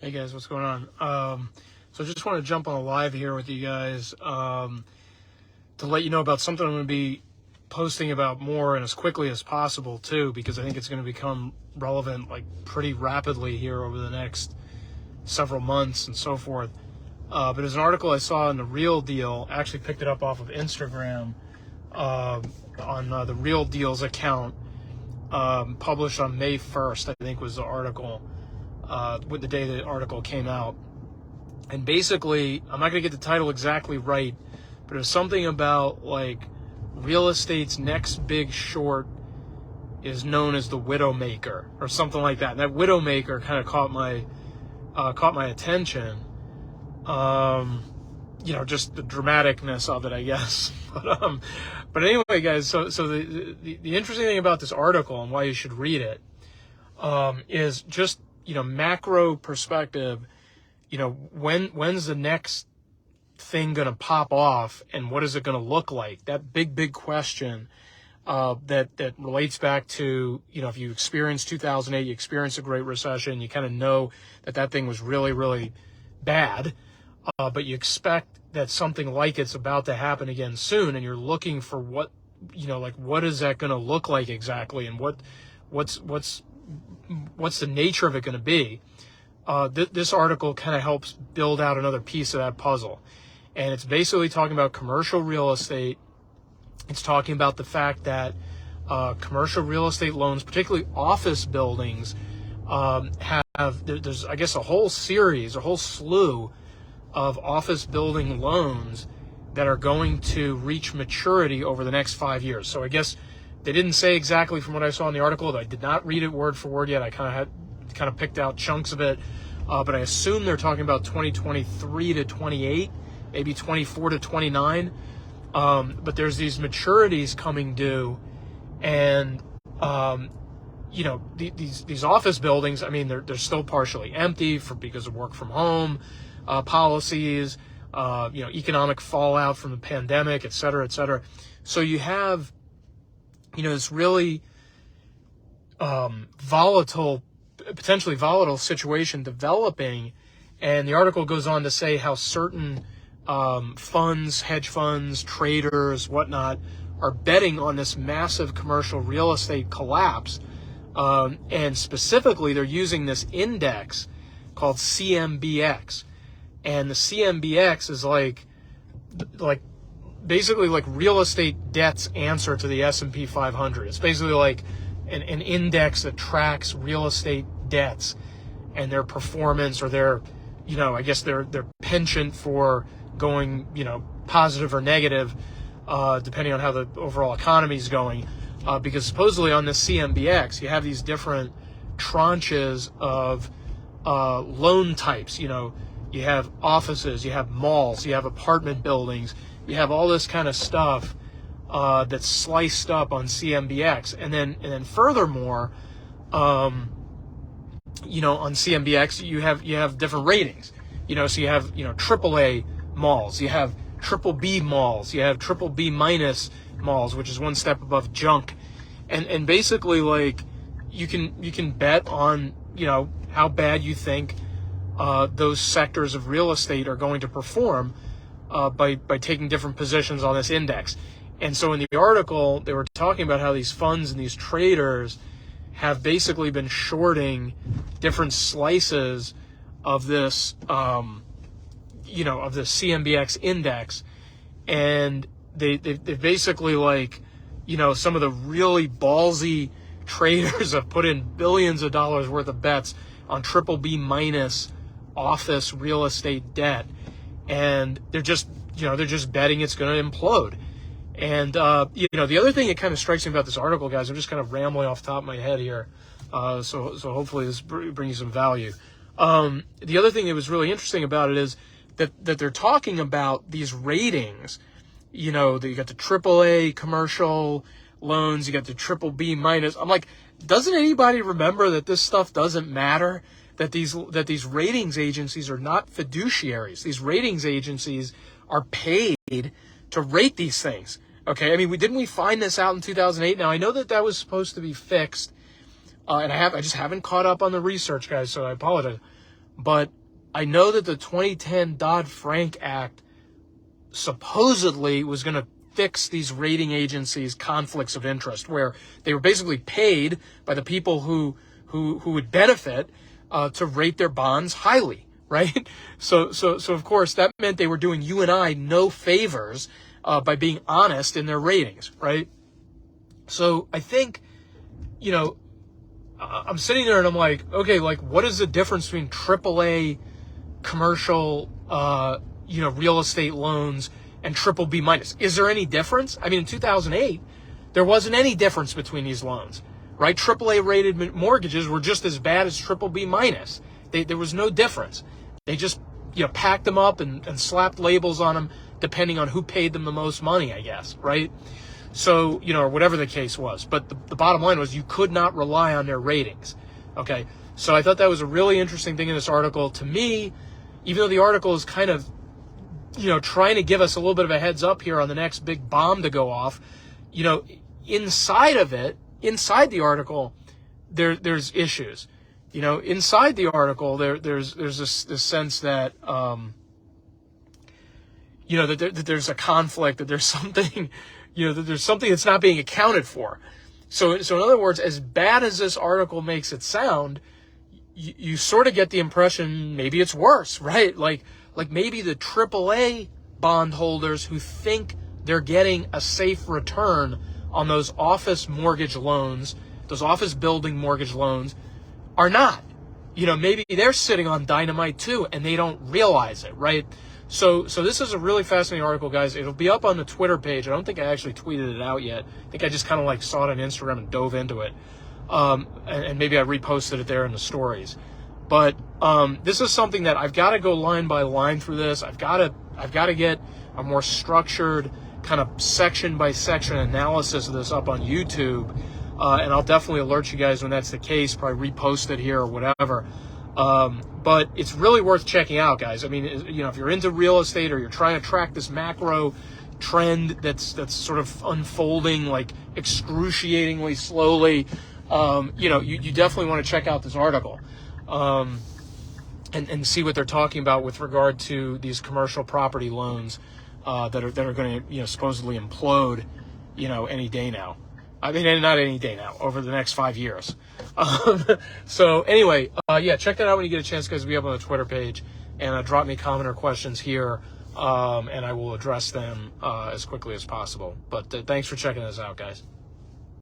Hey guys, what's going on? So I just want to jump on a live here with you guys to let you know about something I'm going to be posting about more and as quickly as possible too, because I think it's going to become relevant like pretty rapidly here over the next several months and so forth. But there's an article I saw in The Real Deal. I actually picked it up off of Instagram on the Real Deal's account, published on May 1st, I think was the article. With the day the article came out. And basically, I'm not going to get the title exactly right, but it was something about like real estate's next big short is known as the Widowmaker or something like that. And that Widowmaker kind of caught my attention. Just the dramaticness of it, I guess. But anyway, guys, so the interesting thing about this article and why you should read it is just, macro perspective, when's the next thing going to pop off and what is it going to look like? That big question that relates back to, if you experienced 2008, you experienced a Great Recession, you kind of know that thing was really, really bad, but you expect that something like it's about to happen again soon, and you're looking for what is that going to look like exactly, and what's the nature of it going to be. This article kind of helps build out another piece of that puzzle. And it's basically talking about commercial real estate. It's talking about the fact that commercial real estate loans, particularly office buildings, there's, I guess, a whole slew of office building loans that are going to reach maturity over the next 5 years. So I guess they didn't say exactly from what I saw in the article, though I did not read it word for word yet. I kind of picked out chunks of it, but I assume they're talking about 2023 to 28, maybe 24 to 29. But there's these maturities coming due, and these office buildings. I mean, they're still partially empty because of work from home policies, economic fallout from the pandemic, et cetera, et cetera. So you have this really potentially volatile situation developing, and the article goes on to say how certain funds, hedge funds, traders, whatnot, are betting on this massive commercial real estate collapse, and specifically they're using this index called CMBX, and the CMBX is like basically like real estate debt's answer to the S&P 500. It's basically like an index that tracks real estate debts and their performance, or their, I guess their penchant for going, positive or negative, depending on how the overall economy is going. Because supposedly on this CMBX, you have these different tranches of loan types. You have offices, you have malls, you have apartment buildings, you have all this kind of stuff that's sliced up on CMBX, and then furthermore, on CMBX you have different ratings. So you have AAA malls, you have triple B malls, you have triple B minus malls, which is one step above junk, and basically like you can bet on how bad you think those sectors of real estate are going to perform by taking different positions on this index. And so in the article, they were talking about how these funds and these traders have basically been shorting different slices of this, of the CMBX index, and they basically some of the really ballsy traders have put in billions of dollars worth of bets on triple B minus office real estate debt, and they're just betting it's going to implode. And the other thing that kind of strikes me about this article, guys, I'm just kind of rambling off the top of my head here, so hopefully this brings you some value. The other thing that was really interesting about it is that they're talking about these ratings. You got the AAA commercial loans, you got the triple B minus. I'm like, doesn't anybody remember that this stuff doesn't matter? That these ratings agencies are not fiduciaries. These ratings agencies are paid to rate these things. Okay, I mean, didn't we find this out in 2008? Now I know that was supposed to be fixed, and I just haven't caught up on the research, guys. So I apologize. but I know that the 2010 Dodd-Frank Act supposedly was going to fix these rating agencies' conflicts of interest, where they were basically paid by the people who would benefit to rate their bonds highly, right? So of course that meant they were doing you and I no favors by being honest in their ratings, right? So I think, I'm sitting there and I'm like, okay, like what is the difference between AAA commercial, real estate loans and triple B minus? Is there any difference? I mean, in 2008, there wasn't any difference between these loans, right? AAA rated mortgages were just as bad as triple B minus. There was no difference. They just, packed them up and slapped labels on them depending on who paid them the most money, I guess, right? So, or whatever the case was. But the bottom line was you could not rely on their ratings, okay? So I thought that was a really interesting thing in this article. To me, even though the article is kind of, trying to give us a little bit of a heads up here on the next big bomb to go off, inside the article, there's issues. Inside the article, there's this sense that, that there's a conflict, that there's something, that there's something that's not being accounted for. So in other words, as bad as this article makes it sound, you sort of get the impression maybe it's worse, right? Like maybe the AAA bondholders who think they're getting a safe return on those office mortgage loans, those office building mortgage loans, are not. Maybe they're sitting on dynamite too, and they don't realize it, right? So this is a really fascinating article, guys. It'll be up on the Twitter page. I don't think I actually tweeted it out yet. I think I just kind of saw it on Instagram and dove into it. And maybe I reposted it there in the stories. But this is something that I've got to go line by line through this. I've got to get a more structured kind of section by section analysis of this up on YouTube. And I'll definitely alert you guys when that's the case, probably repost it here or whatever. But it's really worth checking out, guys. I mean, if you're into real estate or you're trying to track this macro trend that's sort of unfolding excruciatingly slowly, you definitely want to check out this article and see what they're talking about with regard to these commercial property loans that are going to supposedly implode any day now. I mean, not any day now, over the next 5 years. So anyway, check that out when you get a chance, guys. It'll be up on the Twitter page, and drop me comment or questions here, and I will address them as quickly as possible. But thanks for checking this out, guys.